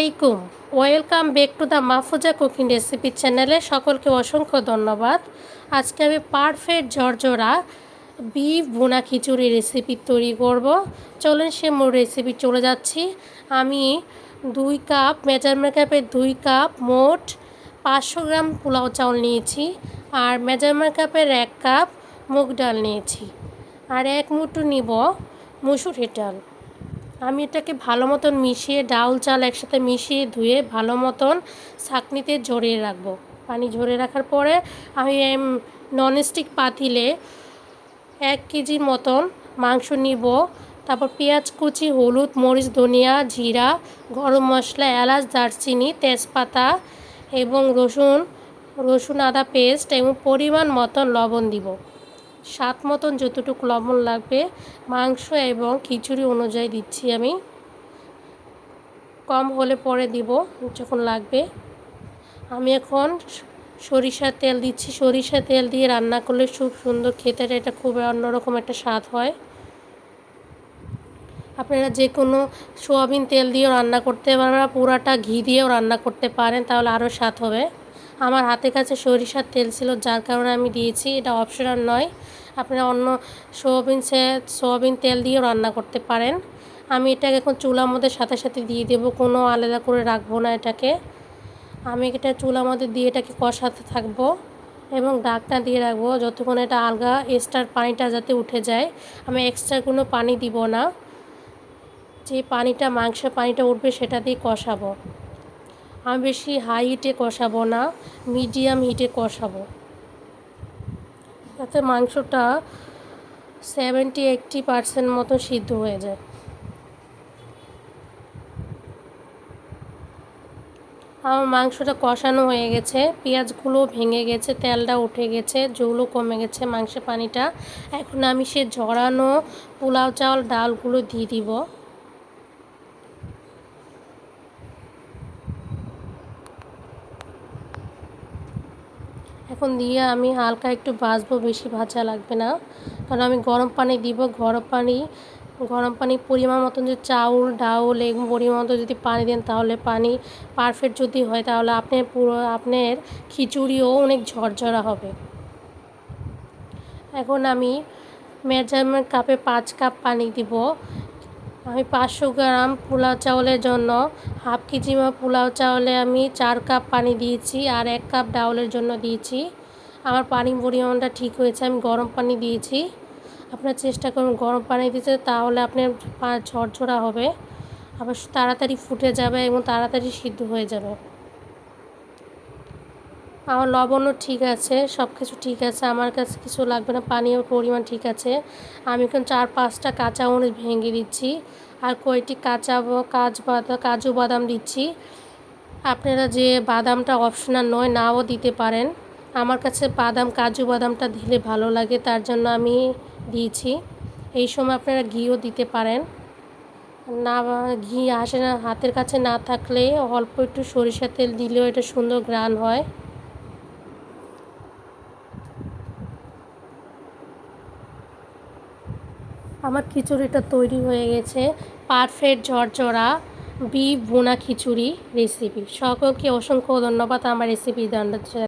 আলাইকুম, welcome back to the Mahfuza cooking recipe চ্যানেলে সকলকে অসংখ্য ধন্যবাদ। আজকে আমি পারফেক্ট ঝরঝরা বিফ ভুনা খিচুড়ি রেসিপি তৈরি করব। চলুন সে মূল রেসিপি চলে যাচ্ছি। আমি 2 কাপ মেজারমেন্ট কাপের 2 কাপ মোট 500 গ্রাম পোলাও চাউল নিয়েছি, আর মেজারমেন্ট কাপের 1 কাপ মুগ ডাল নিয়েছি, আর 1 মুঠো নিব মুসুরি ডাল। আমি এটাকে ভালো মতন মিশিয়ে ডাউল চাল একসাথে মিশিয়ে ধুয়ে ভালো মতন ছাঁকনিতে ঝরিয়ে রাখবো। পানি ঝরিয়ে রাখার পরে আমি ননস্টিক পাতিলে 1 কেজির মতন মাংস নিব। তারপর পেঁয়াজ কুচি, হলুদ, মরিচ, ধনিয়া, জিরা, গরম মশলা, এলাচ, দারচিনি, তেজপাতা এবং রসুন আদা পেস্ট এবং পরিমাণ মতন লবণ দিব। স্বাদ মতন যতটুকু লবণ লাগবে মাংস এবং খিচুড়ি অনুযায়ী দিচ্ছি আমি, কম হলে পরে দিব যখন লাগবে। আমি এখন সরিষার তেল দিচ্ছি। সরিষার তেল দিয়ে রান্না করলে খুব সুন্দর খেতে, এটা খুব অন্যরকম একটা স্বাদ হয়। আপনারা যে কোনো সোয়াবিন তেল দিয়েও রান্না করতে পারেন, পুরাটা ঘি দিয়েও রান্না করতে পারেন, তাহলে আরও স্বাদ হবে। আমার হাতের কাছে সরিষার তেল ছিল, যার কারণে আমি দিয়েছি। এটা অপশনাল নয়, আপনারা অন্য সোয়াবিন তেল দিয়েও রান্না করতে পারেন। আমি এটাকে এখন চুলার মধ্যে সাথে সাথে দিয়ে দেবো, কোনো আলাদা করে রাখবো না এটাকে। আমি এটা চুলার মধ্যে দিয়ে এটাকে কষাতে থাকবো এবং ঢাকনা দিয়ে রাখবো যতক্ষণ এটা আলগা এক্সট্রা পানিটা যাতে উঠে যায়। আমি এক্সট্রা কোনো পানি দিব না, যে পানিটা মাংসের পানিটা উঠবে সেটা দিয়ে কষাবো। আমি বেশি হাই হিটে কষাবো না, মিডিয়াম হিটে কষাবো, যাতে মাংসটা 70-80% মতো সিদ্ধ হয়ে যায়। আমার মাংসটা কষানো হয়ে গেছে, পেঁয়াজগুলো ভেঙে গেছে, তেলটা উঠে গেছে, ঝোলও কমে গেছে মাংসের পানিটা। এখন আমি সে ঝরানো পোলাও চাল ডালগুলো দিয়ে দিব। এখন দিয়ে আমি হালকা একটু ভাজবো, বেশি ভাজা লাগবে না, কারণ আমি গরম পানি দিব। গরম পানি পরিমাণ মতন যে চাউল ডাউল এবং পরিমাণ মতো যদি পানি দেন, তাহলে পানি পারফেক্ট যদি হয় তাহলে আপনার খিচুড়িও অনেক ঝরঝরা হবে। এখন আমি মেজারমেন্ট কাপে 5 কাপ পানি দিব। আমি 500 গ্রাম পোলাও চাউলের জন্য হাফ কেজি পোলাও চাউলে আমি 4 কাপ পানি দিয়েছি, আর 1 কাপ ডাউলের জন্য দিয়েছি। আমার পানির পরিমাণটা ঠিক হয়েছে, আমি গরম পানি দিয়েছি। আপনার চেষ্টা করুন গরম পানি দিতে, তাহলে আপনার ঝরঝরা হবে, আবার তাড়াতাড়ি ফুটে যাবে এবং তাড়াতাড়ি সিদ্ধ হয়ে যাবে। আমার লবণও ঠিক আছে, সব কিছু ঠিক আছে, আমার কাছে কিছু লাগবে না, পানির পরিমাণ ঠিক আছে। আমি এখন 4-5টা কাঁচামরিচ ভেঙে দিচ্ছি, আর কয়েকটি কাজু বাদাম দিচ্ছি। আপনারা যে বাদামটা অপশনাল নয়, নাও দিতে পারেন। আমার কাছে কাজু বাদামটা দিলে ভালো লাগে, তার জন্য আমি দিয়েছি। এই সময় আপনারা ঘিও দিতে পারেন, না ঘি আসে না হাতের কাছে না থাকলে অল্প একটু সরিষার তেল দিলেও এটা সুন্দর ঘ্রাণ হয়। আমার খিচুড়িটা তৈরি হয়ে গেছে, পারফেক্ট ঝরঝরা বিফ ভুনা খিচুড়ি রেসিপি। সকলকে অসংখ্য ধন্যবাদ আমার রেসিপি জানার জন্য।